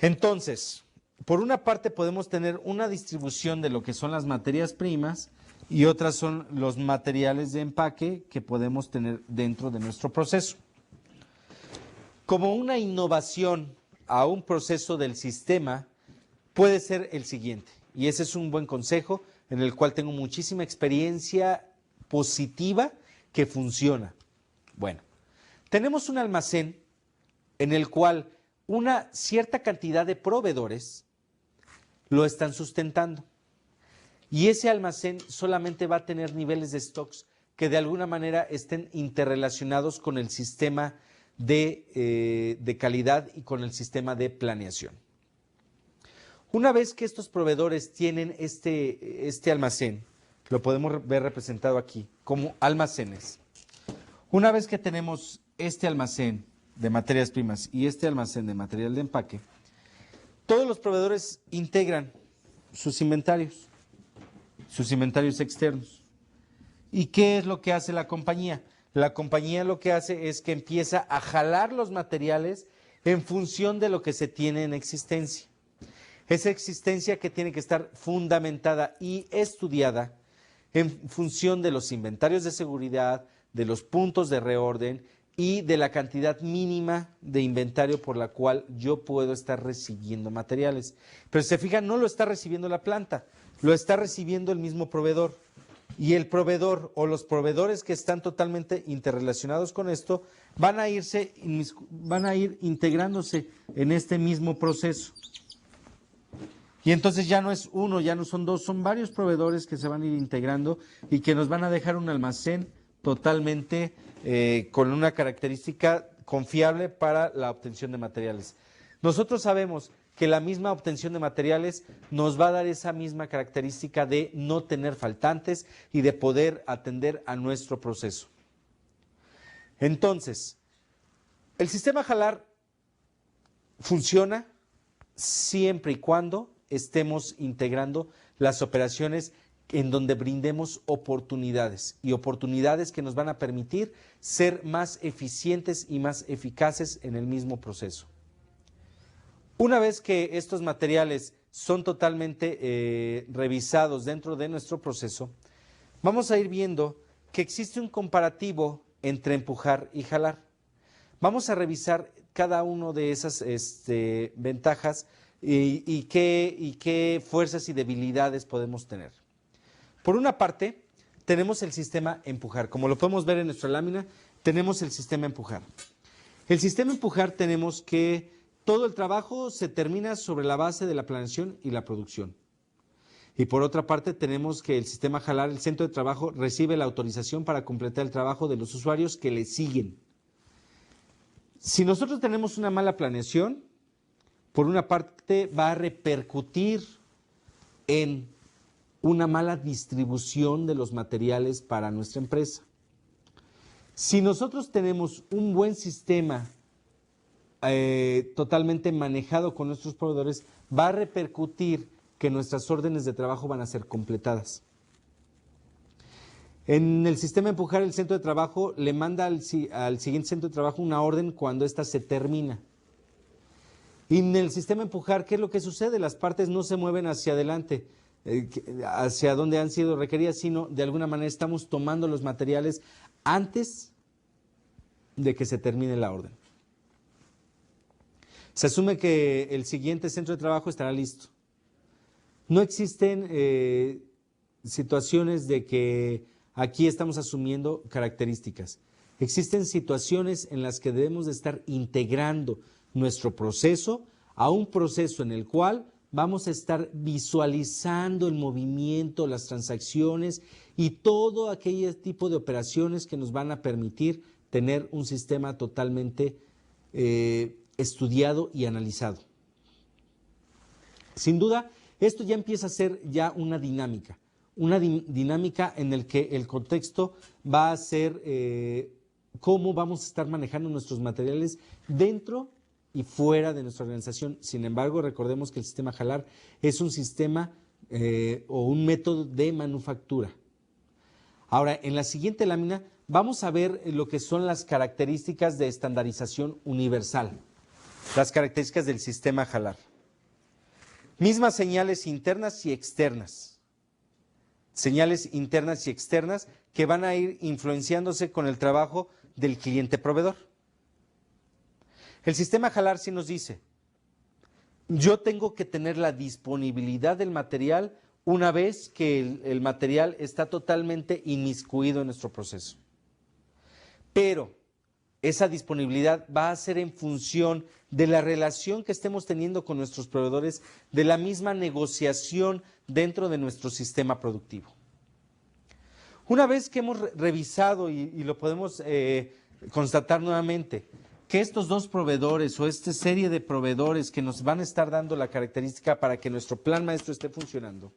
Speaker 1: Entonces, por una parte podemos tener una distribución de lo que son las materias primas y otras son los materiales de empaque que podemos tener dentro de nuestro proceso. Como una innovación a un proceso del sistema puede ser el siguiente, y ese es un buen consejo en el cual tengo muchísima experiencia positiva que funciona. Bueno, tenemos un almacén en el cual una cierta cantidad de proveedores lo están sustentando. Y ese almacén solamente va a tener niveles de stocks que de alguna manera estén interrelacionados con el sistema de calidad y con el sistema de planeación. Una vez que estos proveedores tienen este almacén, lo podemos ver representado aquí como almacenes. Una vez que tenemos este almacén de materias primas y este almacén de material de empaque, todos los proveedores integran sus inventarios externos. ¿Y qué es lo que hace la compañía? La compañía lo que hace es que empieza a jalar los materiales en función de lo que se tiene en existencia. Esa existencia que tiene que estar fundamentada y estudiada en función de los inventarios de seguridad, de los puntos de reorden y de la cantidad mínima de inventario por la cual yo puedo estar recibiendo materiales. Pero si se fijan, no lo está recibiendo la planta, lo está recibiendo el mismo proveedor. Y el proveedor o los proveedores que están totalmente interrelacionados con esto van a ir integrándose en este mismo proceso. Y entonces ya no es uno, ya no son dos, son varios proveedores que se van a ir integrando y que nos van a dejar un almacén totalmente con una característica confiable para la obtención de materiales. Nosotros sabemos que la misma obtención de materiales nos va a dar esa misma característica de no tener faltantes y de poder atender a nuestro proceso. Entonces, el sistema Jalar funciona siempre y cuando estemos integrando las operaciones en donde brindemos oportunidades y oportunidades que nos van a permitir ser más eficientes y más eficaces en el mismo proceso. Una vez que estos materiales son totalmente revisados dentro de nuestro proceso, vamos a ir viendo que existe un comparativo entre empujar y jalar. Vamos a revisar cada una de esas ventajas y qué fuerzas y debilidades podemos tener. Por una parte, tenemos el sistema empujar. Como lo podemos ver en nuestra lámina, tenemos el sistema empujar. El sistema empujar tenemos que todo el trabajo se termina sobre la base de la planeación y la producción. Y por otra parte, tenemos que el sistema Jalar, el centro de trabajo, recibe la autorización para completar el trabajo de los usuarios que le siguen. Si nosotros tenemos una mala planeación, por una parte va a repercutir en una mala distribución de los materiales para nuestra empresa. Si nosotros tenemos un buen sistema totalmente manejado con nuestros proveedores, va a repercutir que nuestras órdenes de trabajo van a ser completadas. En el sistema empujar, el centro de trabajo le manda al siguiente centro de trabajo una orden cuando ésta se termina. Y en el sistema empujar, ¿qué es lo que sucede? Las partes no se mueven hacia adelante, hacia donde han sido requeridas, sino de alguna manera estamos tomando los materiales antes de que se termine la orden. Se asume que el siguiente centro de trabajo estará listo. No existen situaciones de que aquí estamos asumiendo características. Existen situaciones en las que debemos de estar integrando nuestro proceso a un proceso en el cual vamos a estar visualizando el movimiento, las transacciones y todo aquel tipo de operaciones que nos van a permitir tener un sistema totalmente estudiado y analizado. Sin duda, esto ya empieza a ser ya una dinámica en la que el contexto va a ser cómo vamos a estar manejando nuestros materiales dentro y fuera de nuestra organización. Sin embargo, recordemos que el sistema Jalar es un sistema o un método de manufactura. Ahora, en la siguiente lámina vamos a ver lo que son las características de estandarización universal, las características del sistema Jalar. Mismas señales internas y externas. Señales internas y externas que van a ir influenciándose con el trabajo del cliente proveedor. El sistema Jalar sí nos dice, yo tengo que tener la disponibilidad del material una vez que el material está totalmente inmiscuido en nuestro proceso. Pero esa disponibilidad va a ser en función de la relación que estemos teniendo con nuestros proveedores, de la misma negociación dentro de nuestro sistema productivo. Una vez que hemos revisado y lo podemos constatar nuevamente, que estos dos proveedores o esta serie de proveedores que nos van a estar dando la característica para que nuestro plan maestro esté funcionando,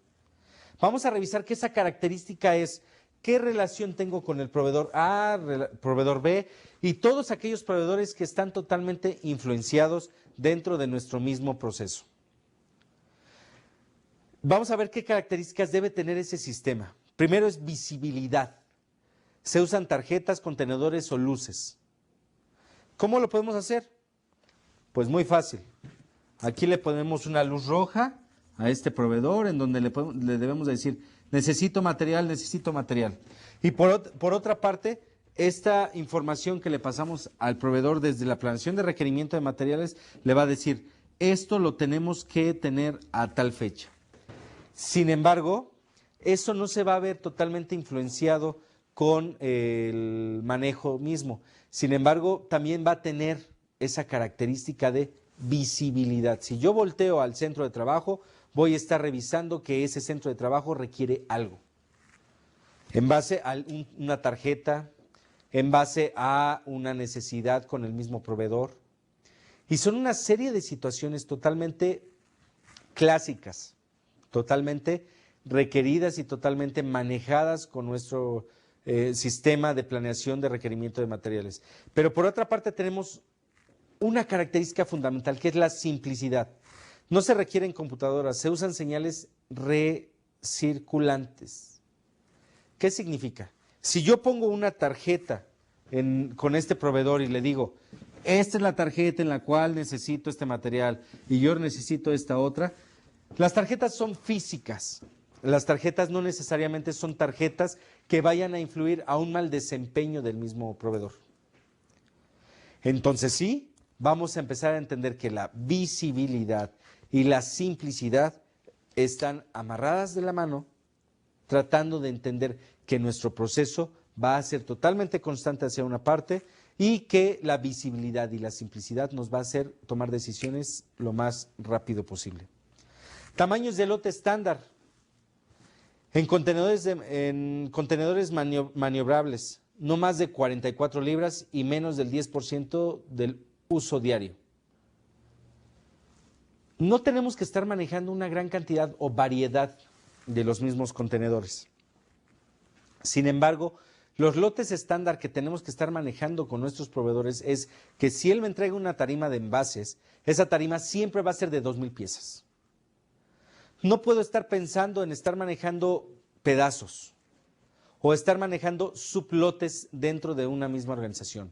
Speaker 1: vamos a revisar que esa característica es qué relación tengo con el proveedor A, proveedor B y todos aquellos proveedores que están totalmente influenciados dentro de nuestro mismo proceso. Vamos a ver qué características debe tener ese sistema. Primero es visibilidad. Se usan tarjetas, contenedores o luces. ¿Cómo lo podemos hacer? Pues muy fácil. Aquí le ponemos una luz roja a este proveedor en donde le debemos decir, necesito material, necesito material. Y por otra parte, esta información que le pasamos al proveedor desde la planeación de requerimiento de materiales le va a decir, esto lo tenemos que tener a tal fecha. Sin embargo, eso no se va a ver totalmente influenciado con el manejo mismo. Sin embargo, también va a tener esa característica de visibilidad. Si yo volteo al centro de trabajo, voy a estar revisando que ese centro de trabajo requiere algo. En base a una tarjeta, en base a una necesidad con el mismo proveedor. Y son una serie de situaciones totalmente clásicas, totalmente requeridas y totalmente manejadas con nuestro sistema de planeación de requerimiento de materiales. Pero por otra parte tenemos una característica fundamental que es la simplicidad. No se requieren computadoras, se usan señales recirculantes. ¿Qué significa? Si yo pongo una tarjeta con este proveedor y le digo, esta es la tarjeta en la cual necesito este material y yo necesito esta otra, las tarjetas son físicas. Las tarjetas no necesariamente son tarjetas que vayan a influir a un mal desempeño del mismo proveedor. Entonces sí, vamos a empezar a entender que la visibilidad y la simplicidad están amarradas de la mano, tratando de entender que nuestro proceso va a ser totalmente constante hacia una parte y que la visibilidad y la simplicidad nos va a hacer tomar decisiones lo más rápido posible. Tamaños de lote estándar. En contenedores maniobrables, no más de 44 libras y menos del 10% del uso diario. No tenemos que estar manejando una gran cantidad o variedad de los mismos contenedores. Sin embargo, los lotes estándar que tenemos que estar manejando con nuestros proveedores es que si él me entrega una tarima de envases, esa tarima siempre va a ser de 2,000 piezas. No puedo estar pensando en estar manejando pedazos o estar manejando sublotes dentro de una misma organización.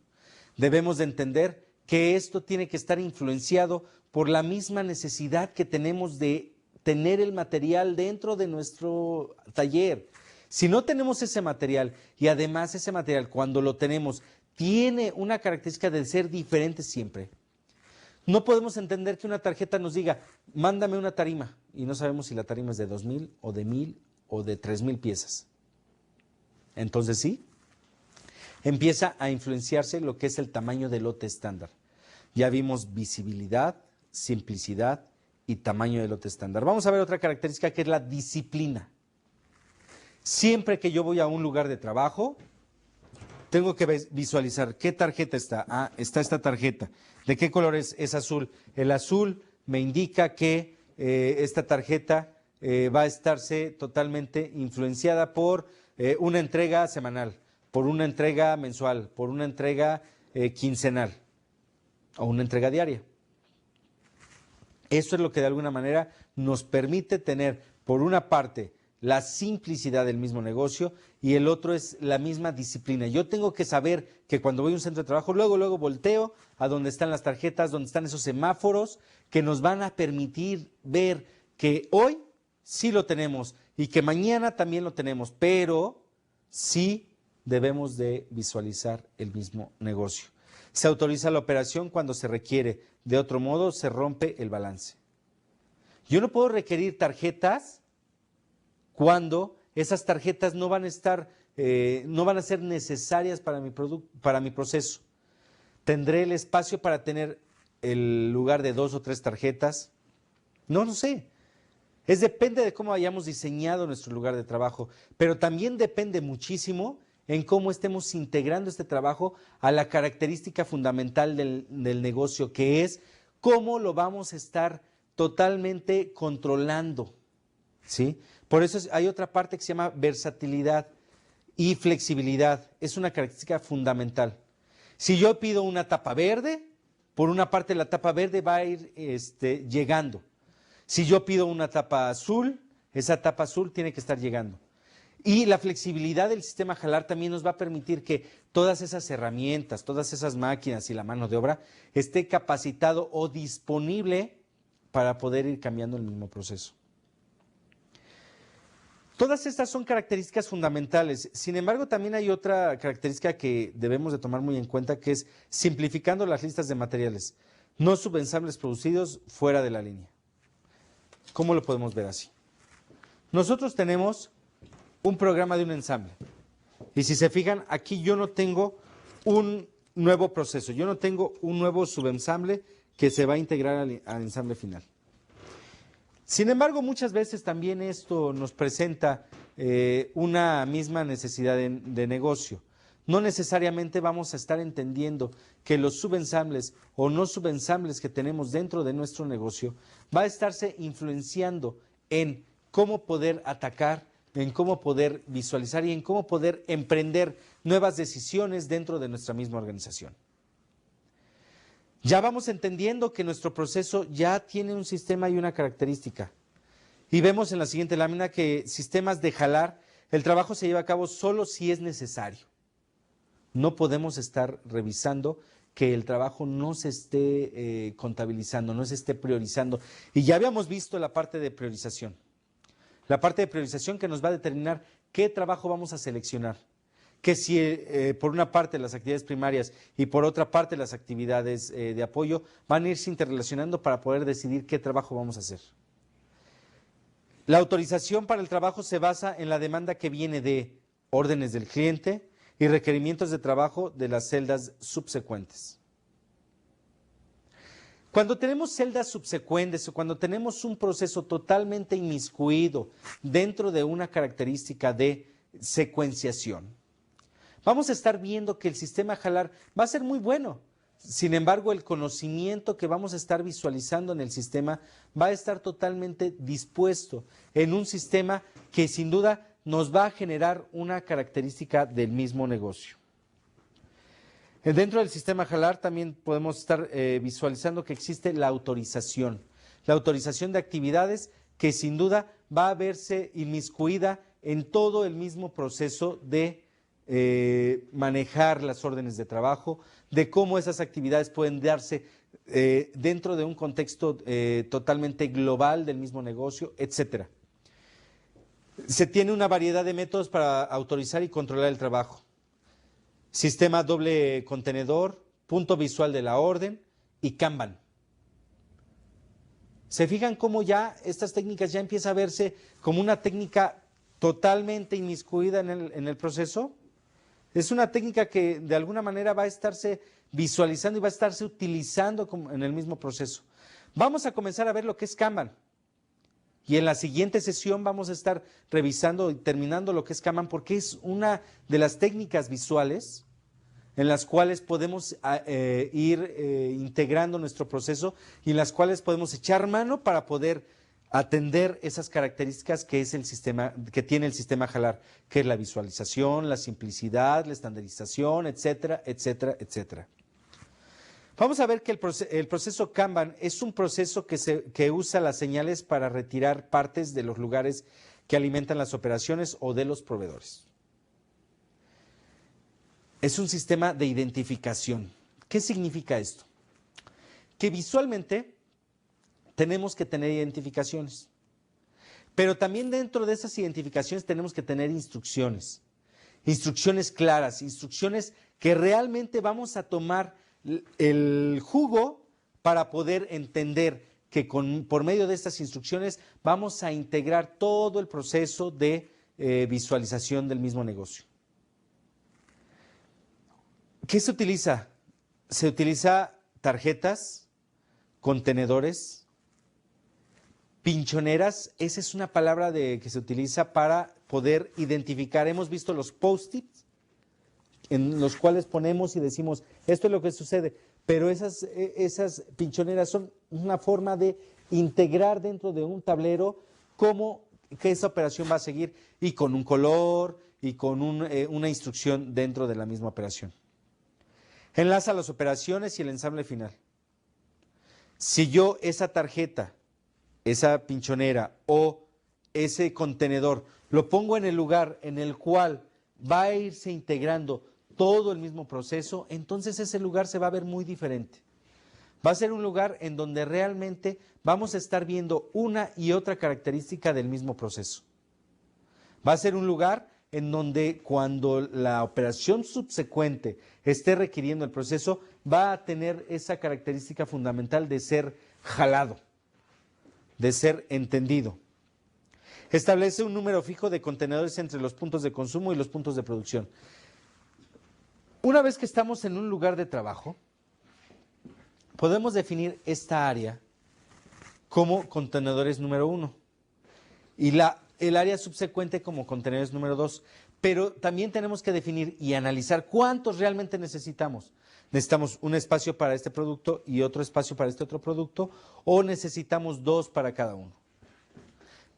Speaker 1: Debemos de entender que esto tiene que estar influenciado por la misma necesidad que tenemos de tener el material dentro de nuestro taller. Si no tenemos ese material y además ese material cuando lo tenemos tiene una característica de ser diferente siempre, no podemos entender que una tarjeta nos diga, mándame una tarima, y no sabemos si la tarima es de 2,000 o de 1,000 o de 3,000 piezas. Entonces sí, empieza a influenciarse lo que es el tamaño del lote estándar. Ya vimos visibilidad, simplicidad y tamaño del lote estándar. Vamos a ver otra característica que es la disciplina. Siempre que yo voy a un lugar de trabajo, tengo que visualizar qué tarjeta está. Ah, está esta tarjeta. ¿De qué color es? Es azul. El azul me indica que esta tarjeta va a estarse totalmente influenciada por una entrega semanal, por una entrega mensual, por una entrega quincenal o una entrega diaria. Eso es lo que de alguna manera nos permite tener, por una parte, la simplicidad del mismo negocio y el otro es la misma disciplina. Yo tengo que saber que cuando voy a un centro de trabajo, luego volteo a donde están las tarjetas, donde están esos semáforos que nos van a permitir ver que hoy sí lo tenemos y que mañana también lo tenemos, pero sí debemos de visualizar el mismo negocio. Se autoriza la operación cuando se requiere, de otro modo se rompe el balance. Yo no puedo requerir tarjetas cuando esas tarjetas no van a estar, no van a ser necesarias para para mi proceso. ¿Tendré el espacio para tener el lugar de 2 o 3 tarjetas? No lo sé. Depende de cómo hayamos diseñado nuestro lugar de trabajo, pero también depende muchísimo en cómo estemos integrando este trabajo a la característica fundamental del negocio, que es cómo lo vamos a estar totalmente controlando, ¿sí? Por eso hay otra parte que se llama versatilidad y flexibilidad. Es una característica fundamental. Si yo pido una tapa verde, por una parte la tapa verde va a ir llegando. Si yo pido una tapa azul, esa tapa azul tiene que estar llegando. Y la flexibilidad del sistema Jalar también nos va a permitir que todas esas herramientas, todas esas máquinas y la mano de obra esté capacitado o disponible para poder ir cambiando el mismo proceso. Todas estas son características fundamentales. Sin embargo, también hay otra característica que debemos de tomar muy en cuenta, que es simplificando las listas de materiales, no subensambles producidos fuera de la línea. ¿Cómo lo podemos ver así? Nosotros tenemos un programa de un ensamble. Y si se fijan, aquí yo no tengo un nuevo proceso, yo no tengo un nuevo subensamble que se va a integrar al ensamble final. Sin embargo, muchas veces también esto nos presenta una misma necesidad de negocio. No necesariamente vamos a estar entendiendo que los subensambles o no subensambles que tenemos dentro de nuestro negocio va a estarse influenciando en cómo poder atacar, en cómo poder visualizar y en cómo poder emprender nuevas decisiones dentro de nuestra misma organización. Ya vamos entendiendo que nuestro proceso ya tiene un sistema y una característica. Y vemos en la siguiente lámina que sistemas de jalar, el trabajo se lleva a cabo solo si es necesario. No podemos estar revisando que el trabajo no se esté contabilizando, no se esté priorizando. Y ya habíamos visto la parte de priorización. La parte de priorización que nos va a determinar qué trabajo vamos a seleccionar. Que si por una parte las actividades primarias y por otra parte las actividades de apoyo van a irse interrelacionando para poder decidir qué trabajo vamos a hacer. La autorización para el trabajo se basa en la demanda que viene de órdenes del cliente y requerimientos de trabajo de las celdas subsecuentes. Cuando tenemos celdas subsecuentes o cuando tenemos un proceso totalmente inmiscuido dentro de una característica de secuenciación, vamos a estar viendo que el sistema Jalar va a ser muy bueno. Sin embargo, el conocimiento que vamos a estar visualizando en el sistema va a estar totalmente dispuesto en un sistema que sin duda nos va a generar una característica del mismo negocio. Dentro del sistema Jalar también podemos estar visualizando que existe la autorización de actividades que sin duda va a verse inmiscuida en todo el mismo proceso de manejar las órdenes de trabajo, de cómo esas actividades pueden darse dentro de un contexto totalmente global del mismo negocio, etcétera. Se tiene una variedad de métodos para autorizar y controlar el trabajo. Sistema doble contenedor, punto visual de la orden y Kanban. ¿Se fijan cómo ya estas técnicas ya empieza a verse como una técnica totalmente inmiscuida en el proceso? Es una técnica que de alguna manera va a estarse visualizando y va a estarse utilizando en el mismo proceso. Vamos a comenzar a ver lo que es Kanban. Y en la siguiente sesión vamos a estar revisando y terminando lo que es Kanban, porque es una de las técnicas visuales en las cuales podemos ir integrando nuestro proceso y en las cuales podemos echar mano para poder atender esas características que es el sistema, que tiene el sistema Jalar, que es la visualización, la simplicidad, la estandarización, etcétera, etcétera, etcétera. Vamos a ver que el proceso Kanban es un proceso que usa las señales para retirar partes de los lugares que alimentan las operaciones o de los proveedores. Es un sistema de identificación. ¿Qué significa esto? Que visualmente tenemos que tener identificaciones. Pero también dentro de esas identificaciones tenemos que tener instrucciones, instrucciones claras, instrucciones que realmente vamos a tomar el jugo para poder entender que por medio de estas instrucciones vamos a integrar todo el proceso de visualización del mismo negocio. ¿Qué se utiliza? Se utiliza tarjetas, contenedores, pinchoneras. Esa es una palabra que se utiliza para poder identificar. Hemos visto los post-its en los cuales ponemos y decimos, esto es lo que sucede, pero esas pinchoneras son una forma de integrar dentro de un tablero que esa operación va a seguir, y con un color y con una instrucción dentro de la misma operación. Enlaza las operaciones y el ensamble final. Si yo esa tarjeta, esa pinchonera o ese contenedor lo pongo en el lugar en el cual va a irse integrando todo el mismo proceso, entonces ese lugar se va a ver muy diferente. Va a ser un lugar en donde realmente vamos a estar viendo una y otra característica del mismo proceso. Va a ser un lugar en donde cuando la operación subsecuente esté requiriendo el proceso, va a tener esa característica fundamental de ser jalado, de ser entendido. Establece un número fijo de contenedores entre los puntos de consumo y los puntos de producción. Una vez que estamos en un lugar de trabajo, podemos definir esta área como contenedores número 1 y el área subsecuente como contenedores número 2. Pero también tenemos que definir y analizar cuántos realmente necesitamos. ¿Necesitamos un espacio para este producto y otro espacio para este otro producto? ¿O necesitamos 2 para cada uno?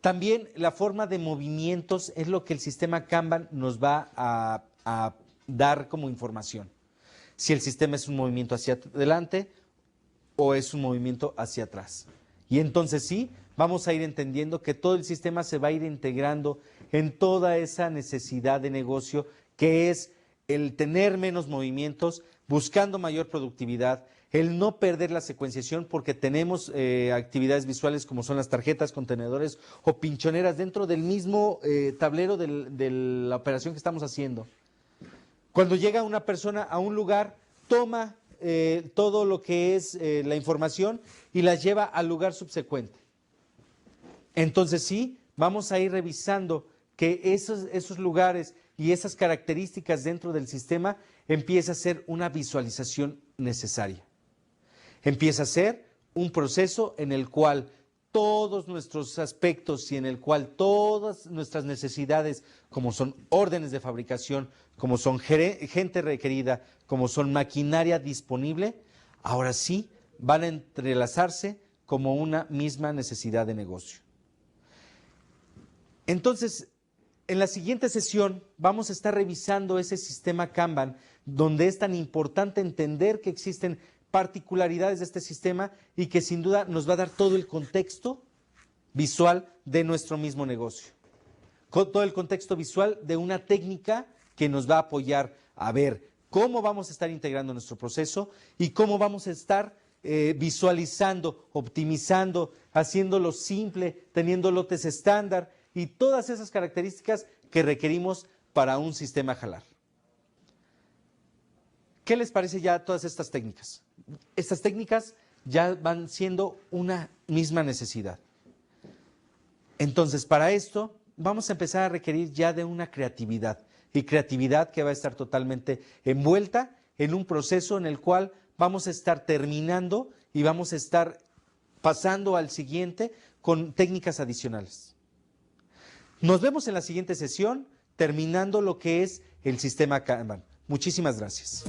Speaker 1: También la forma de movimientos es lo que el sistema Kanban nos va a dar como información. Si el sistema es un movimiento hacia adelante o es un movimiento hacia atrás. Y entonces sí, vamos a ir entendiendo que todo el sistema se va a ir integrando en toda esa necesidad de negocio que es el tener menos movimientos, buscando mayor productividad, el no perder la secuenciación porque tenemos actividades visuales como son las tarjetas, contenedores o pinchoneras dentro del mismo tablero de la operación que estamos haciendo. Cuando llega una persona a un lugar, toma todo lo que es la información y la lleva al lugar subsecuente. Entonces sí, vamos a ir revisando que esos lugares y esas características dentro del sistema empieza a ser una visualización necesaria. Empieza a ser un proceso en el cual todos nuestros aspectos y en el cual todas nuestras necesidades, como son órdenes de fabricación, como son gente requerida, como son maquinaria disponible, ahora sí van a entrelazarse como una misma necesidad de negocio. Entonces, en la siguiente sesión vamos a estar revisando ese sistema Kanban, donde es tan importante entender que existen particularidades de este sistema y que sin duda nos va a dar todo el contexto visual de nuestro mismo negocio. Todo el contexto visual de una técnica que nos va a apoyar a ver cómo vamos a estar integrando nuestro proceso y cómo vamos a estar visualizando, optimizando, haciéndolo simple, teniendo lotes estándar y todas esas características que requerimos para un sistema jalar. ¿Qué les parece ya todas estas técnicas? Estas técnicas ya van siendo una misma necesidad. Entonces, para esto vamos a empezar a requerir ya de una creatividad, y creatividad que va a estar totalmente envuelta en un proceso en el cual vamos a estar terminando y vamos a estar pasando al siguiente con técnicas adicionales. Nos vemos en la siguiente sesión terminando lo que es el sistema Kanban. Muchísimas gracias.